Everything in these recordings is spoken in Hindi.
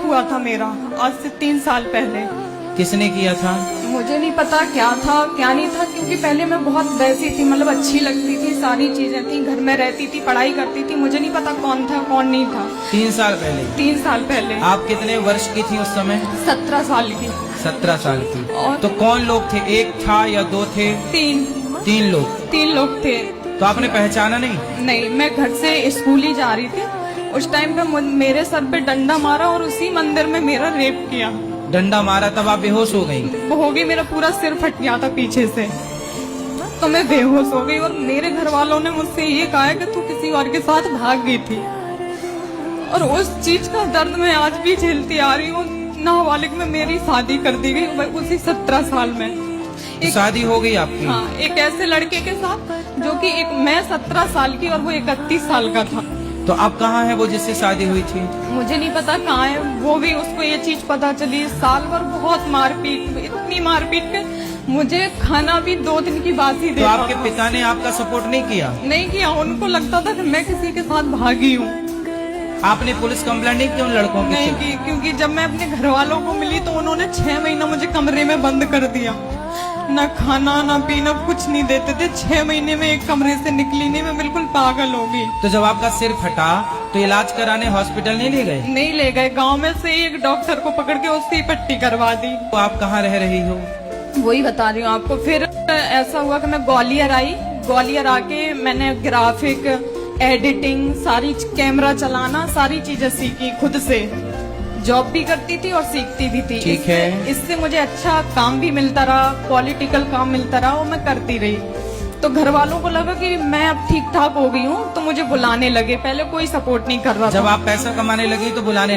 हुआ था मेरा आज से 3 साल पहले। किसने किया था? मुझे नहीं पता क्या था क्या नहीं था, क्योंकि पहले मैं बहुत वैसी थी, मतलब अच्छी लगती थी, सारी चीजें थी, घर में रहती थी, पढ़ाई करती थी। मुझे नहीं पता कौन था कौन नहीं था। 3 साल पहले? 3 साल पहले। आप कितने वर्ष की थी उस समय? 17 साल की। 17 साल की। और तो कौन लोग थे? एक था या 2 थे? 3 लोग। 3 लोग थे। तो आपने पहचाना नहीं? नहीं, मैं घर से स्कूल ही जा रही थी। उस टाइम पे मेरे सर पे डंडा मारा और उसी मंदिर में मेरा रेप किया। डंडा मारा तब आप बेहोश हो गई? वो हो गई, मेरा पूरा सिर फट गया था पीछे से, तो मैं बेहोश हो गई। और मेरे घर वालों ने मुझसे ये कहा कि तू किसी और के साथ भाग गई थी, और उस चीज का दर्द मैं आज भी झेलती आ रही हूँ। नाबालिग में मेरी शादी कर दी गई उसी 17 साल में। तो शादी हो गई आपकी? हाँ, एक ऐसे लड़के के साथ जो कि मैं 17 साल की और वो 31 साल का था। तो अब कहाँ है वो जिससे शादी हुई थी? मुझे नहीं पता कहाँ है वो भी। उसको ये चीज पता चली, साल भर बहुत मारपीट, इतनी मारपीट के मुझे खाना भी 2 दिन की बासी दे। तो आपके पिता ने आपका सपोर्ट नहीं किया? नहीं किया, उनको लगता था कि मैं किसी के साथ भागी हूँ। आपने पुलिस कंप्लेंट नहीं की उन लड़कों की? नहीं की, क्योंकि जब मैं अपने घर वालों को मिली तो उन्होंने 6 महीना मुझे कमरे में बंद कर दिया। न खाना न पीना कुछ नहीं देते थे। 6 महीने में एक कमरे से निकली नहीं, मैं बिल्कुल पागल हो गई। तो जब आपका सिर फटा तो इलाज कराने हॉस्पिटल नहीं ले गए? नहीं ले गए, गांव में से एक डॉक्टर को पकड़ के उससे ही पट्टी करवा दी। तो आप कहाँ रह रही हो? वही बता रही हूँ आपको। फिर ऐसा हुआ कि मैं ग्वालियर आई। ग्वालियर आके मैंने ग्राफिक, एडिटिंग, सारी कैमरा चलाना, सारी चीजें सीखी खुद से। जॉब भी करती थी और सीखती भी थी। ठीक है। इससे मुझे अच्छा काम भी मिलता रहा, पॉलिटिकल काम मिलता रहा, और मैं करती रही। तो घर वालों को लगा कि मैं अब ठीक ठाक हो गई हूँ, तो मुझे बुलाने लगे। पहले कोई सपोर्ट नहीं कर रहा था। जब आप पैसा कमाने लगी तो बुलाने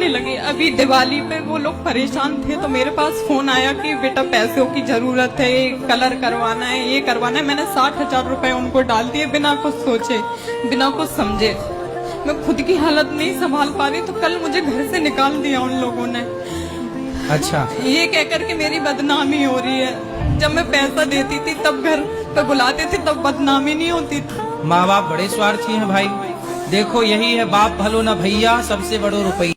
लगे? अभी दिवाली पे वो लोग परेशान थे, तो मेरे पास फोन आया कि बेटा पैसों की जरूरत है, कलर करवाना है, ये करवाना है। मैंने 60,000 रुपए उनको डाल दिए, बिना कुछ सोचे, बिना कुछ समझे। मैं खुद की हालत नहीं संभाल पा रही, तो कल मुझे घर से निकाल दिया उन लोगों ने। अच्छा। ये कहकर के मेरी बदनामी हो रही है। जब मैं पैसा देती थी तब घर पे बुलाते थे, तब बदनामी नहीं होती थी। माँ बाप बड़े स्वार्थी हैं भाई। देखो यही है बाप भलो ना भैया, सबसे बड़ो रुपया।